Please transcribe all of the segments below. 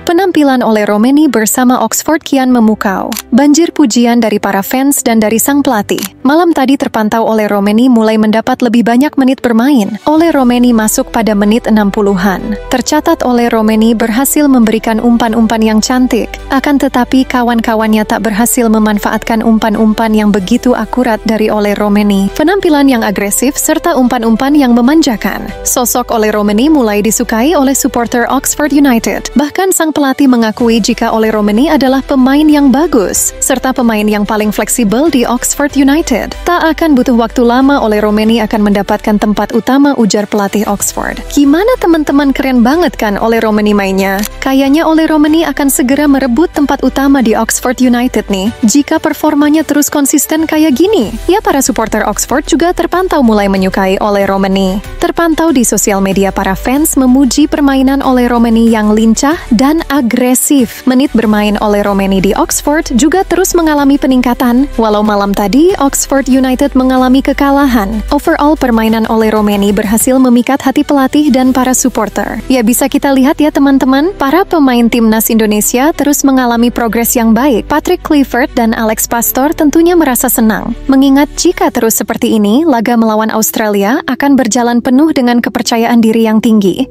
Penampilan Ole Romeni bersama Oxford kian memukau. Banjir pujian dari para fans dan dari sang pelatih. Malam tadi terpantau Ole Romeni mulai mendapat lebih banyak menit bermain. Ole Romeni masuk pada menit 60-an. Tercatat Ole Romeni berhasil memberikan umpan-umpan yang cantik. Akan tetapi kawan-kawannya tak berhasil memanfaatkan umpan-umpan yang begitu akurat dari Ole Romeni. Penampilan yang agresif serta umpan-umpan yang memanjakan. Sosok Ole Romeni mulai disukai oleh supporter Oxford United. Bahkan sang pelatih mengakui jika Ole Romeni adalah pemain yang bagus, serta pemain yang paling fleksibel di Oxford United. Tak akan butuh waktu lama Ole Romeni akan mendapatkan tempat utama, ujar pelatih Oxford. Gimana teman-teman, keren banget kan Ole Romeni mainnya? Kayaknya Ole Romeni akan segera merebut tempat utama di Oxford United nih, jika performanya terus konsisten kayak gini. Ya, para supporter Oxford juga terpantau mulai menyukai Ole Romeni. Terpantau di sosial media para fans memuji permainan Ole Romeni yang lincah dan agresif. Menit bermain Ole Romeni di Oxford juga terus mengalami peningkatan. Walau malam tadi Oxford United mengalami kekalahan, overall permainan Ole Romeni berhasil memikat hati pelatih dan para supporter. Ya, bisa kita lihat ya teman-teman, para pemain timnas Indonesia terus mengalami progres yang baik. Patrick Kluivert dan Alex Pastoor tentunya merasa senang, mengingat jika terus seperti ini, laga melawan Australia akan berjalan penuh dengan kepercayaan diri yang tinggi.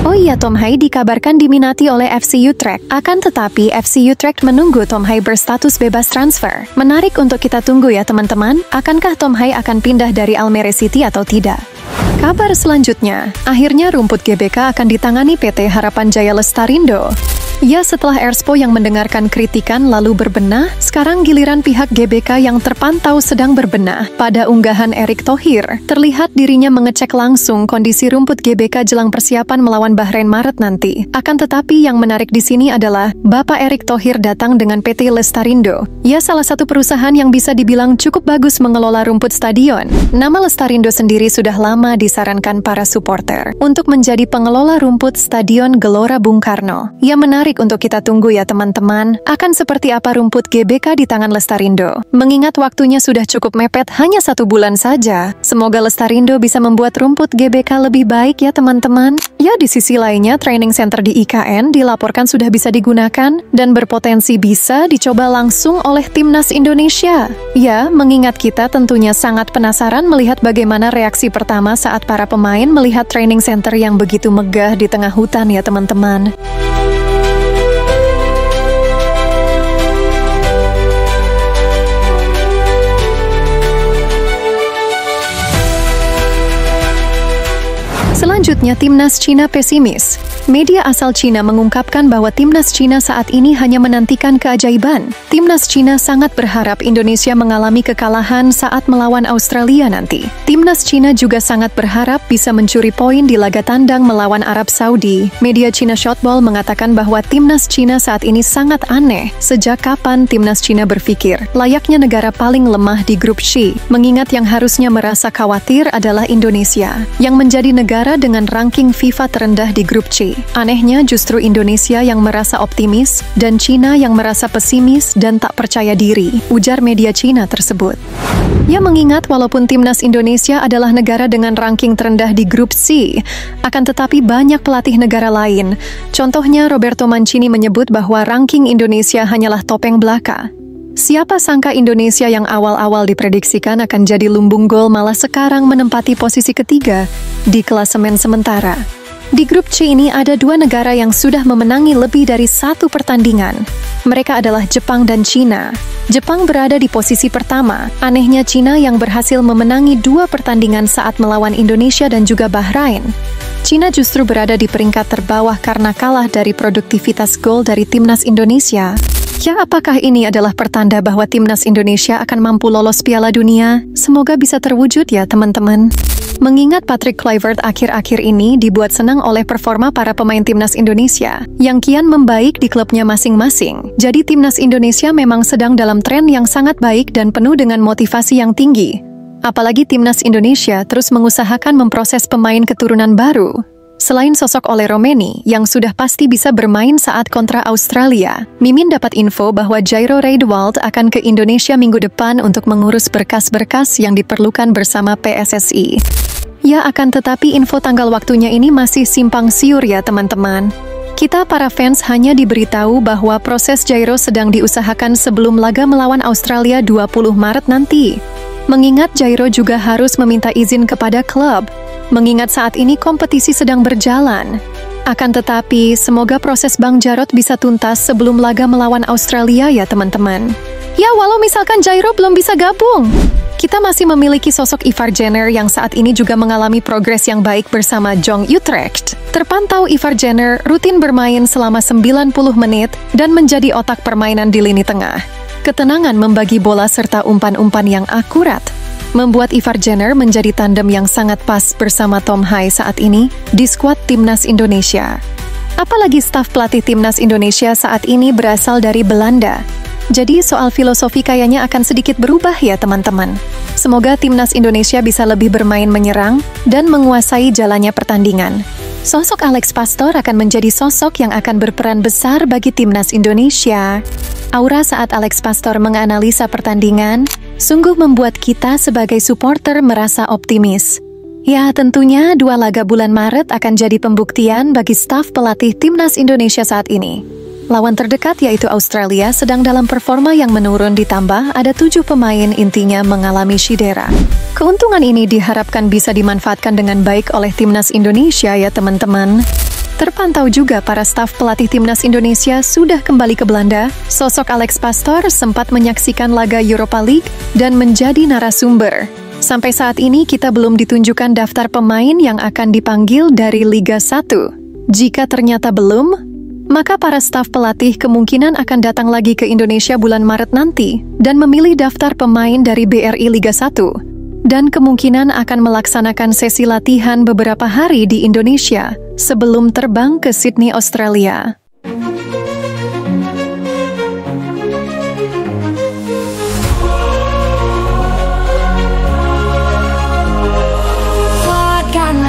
Oh iya, Tom Hai dikabarkan diminati oleh FC Utrecht. Akan tetapi FC Utrecht menunggu Tom Hai berstatus bebas transfer. Menarik untuk kita tunggu ya teman-teman. Akankah Tom Hai akan pindah dari Almere City atau tidak? Kabar selanjutnya, akhirnya rumput GBK akan ditangani PT Harapan Jaya Lestarindo. Ya, setelah Erspo yang mendengarkan kritikan lalu berbenah, sekarang giliran pihak GBK yang terpantau sedang berbenah. Pada unggahan Erick Thohir, terlihat dirinya mengecek langsung kondisi rumput GBK jelang persiapan melawan Bahrain Maret nanti. Akan tetapi yang menarik di sini adalah Bapak Erick Thohir datang dengan PT Lestarindo. Ya, salah satu perusahaan yang bisa dibilang cukup bagus mengelola rumput stadion. Nama Lestarindo sendiri sudah lama disarankan para supporter untuk menjadi pengelola rumput Stadion Gelora Bung Karno. Ya, menarik untuk kita tunggu ya teman-teman, akan seperti apa rumput GBK di tangan Lestarindo. Mengingat waktunya sudah cukup mepet, hanya 1 bulan saja. Semoga Lestarindo bisa membuat rumput GBK lebih baik ya teman-teman. Ya, di sisi lainnya, training center di IKN dilaporkan sudah bisa digunakan dan berpotensi bisa dicoba langsung oleh timnas Indonesia. Ya, mengingat kita tentunya sangat penasaran melihat bagaimana reaksi pertama saat para pemain melihat training center yang begitu megah di tengah hutan ya teman-teman. Selanjutnya, timnas Cina pesimis. Media asal Cina mengungkapkan bahwa timnas Cina saat ini hanya menantikan keajaiban. Timnas Cina sangat berharap Indonesia mengalami kekalahan saat melawan Australia nanti. Timnas Cina juga sangat berharap bisa mencuri poin di laga tandang melawan Arab Saudi. Media Cina Shotball mengatakan bahwa timnas Cina saat ini sangat aneh. Sejak kapan timnas Cina berpikir layaknya negara paling lemah di grup C, mengingat yang harusnya merasa khawatir adalah Indonesia, yang menjadi negara dengan ranking FIFA terendah di grup C. Anehnya justru Indonesia yang merasa optimis dan Cina yang merasa pesimis dan tak percaya diri, ujar media Cina tersebut. Ya, mengingat walaupun timnas Indonesia adalah negara dengan ranking terendah di grup C, akan tetapi banyak pelatih negara lain. Contohnya Roberto Mancini menyebut bahwa ranking Indonesia hanyalah topeng belaka. Siapa sangka Indonesia yang awal-awal diprediksikan akan jadi lumbung gol malah sekarang menempati posisi ketiga di klasemen sementara. Di grup C ini ada 2 negara yang sudah memenangi lebih dari 1 pertandingan. Mereka adalah Jepang dan Cina. Jepang berada di posisi pertama. Anehnya Cina yang berhasil memenangi 2 pertandingan saat melawan Indonesia dan juga Bahrain. Cina justru berada di peringkat terbawah karena kalah dari produktivitas gol dari timnas Indonesia. Ya, apakah ini adalah pertanda bahwa timnas Indonesia akan mampu lolos Piala Dunia? Semoga bisa terwujud ya teman-teman. Mengingat Patrick Kluivert akhir-akhir ini dibuat senang oleh performa para pemain timnas Indonesia yang kian membaik di klubnya masing-masing. Jadi timnas Indonesia memang sedang dalam tren yang sangat baik dan penuh dengan motivasi yang tinggi. Apalagi timnas Indonesia terus mengusahakan memproses pemain keturunan baru. Selain sosok Ole Romeni yang sudah pasti bisa bermain saat kontra Australia, Mimin dapat info bahwa Jairo Riedewald akan ke Indonesia minggu depan untuk mengurus berkas-berkas yang diperlukan bersama PSSI. Ya, akan tetapi info tanggal waktunya ini masih simpang siur ya teman-teman. Kita para fans hanya diberitahu bahwa proses Jairo sedang diusahakan sebelum laga melawan Australia 20 Maret nanti. Mengingat Jairo juga harus meminta izin kepada klub, mengingat saat ini kompetisi sedang berjalan. Akan tetapi, semoga proses Bang Jarod bisa tuntas sebelum laga melawan Australia ya teman-teman. Ya, walau misalkan Jairo belum bisa gabung, kita masih memiliki sosok Ivar Jenner yang saat ini juga mengalami progres yang baik bersama Jong Utrecht. Terpantau Ivar Jenner rutin bermain selama 90 menit dan menjadi otak permainan di lini tengah. Ketenangan membagi bola serta umpan-umpan yang akurat membuat Ivar Jenner menjadi tandem yang sangat pas bersama Tom Hai saat ini di skuad Timnas Indonesia. Apalagi staf pelatih Timnas Indonesia saat ini berasal dari Belanda. Jadi soal filosofi kayaknya akan sedikit berubah ya teman-teman. Semoga Timnas Indonesia bisa lebih bermain menyerang dan menguasai jalannya pertandingan. Sosok Alex Pastor akan menjadi sosok yang akan berperan besar bagi Timnas Indonesia. Aura saat Alex Pastor menganalisa pertandingan sungguh membuat kita sebagai supporter merasa optimis. Ya, tentunya 2 laga bulan Maret akan jadi pembuktian bagi staf pelatih Timnas Indonesia saat ini. Lawan terdekat yaitu Australia sedang dalam performa yang menurun ditambah ada 7 pemain intinya mengalami cedera. Keuntungan ini diharapkan bisa dimanfaatkan dengan baik oleh Timnas Indonesia ya teman-teman. Terpantau juga para staf pelatih Timnas Indonesia sudah kembali ke Belanda. Sosok Alex Pastor sempat menyaksikan laga Europa League dan menjadi narasumber. Sampai saat ini kita belum ditunjukkan daftar pemain yang akan dipanggil dari Liga 1. Jika ternyata belum, maka para staf pelatih kemungkinan akan datang lagi ke Indonesia bulan Maret nanti dan memilih daftar pemain dari BRI Liga 1 dan kemungkinan akan melaksanakan sesi latihan beberapa hari di Indonesia sebelum terbang ke Sydney, Australia.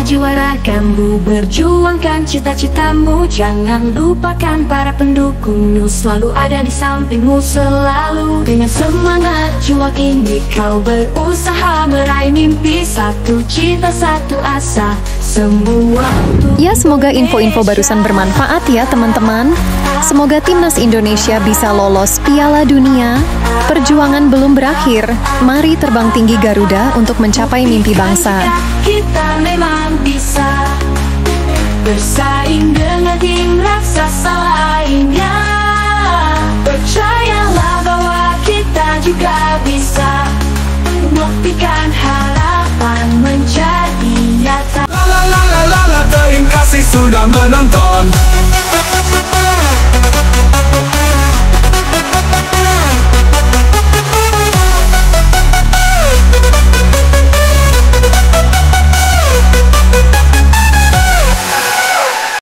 Juarakanmu, berjuangkan cita-citamu. Jangan lupakan para pendukungmu, selalu ada di sampingmu selalu. Dengan semangat juang ini kau berusaha meraih mimpi. Satu cita, satu asa, semua untuk ya, semoga info-info barusan bermanfaat ya teman-teman. Semoga Timnas Indonesia bisa lolos Piala Dunia. Perjuangan belum berakhir. Mari terbang tinggi Garuda untuk mencapai mimpi bangsa. Kita memang bisa bersaing dengan tim raksasa lainnya. Percayalah bahwa kita juga bisa membuktikan harapan menjadi nyata. Terima kasih sudah menonton.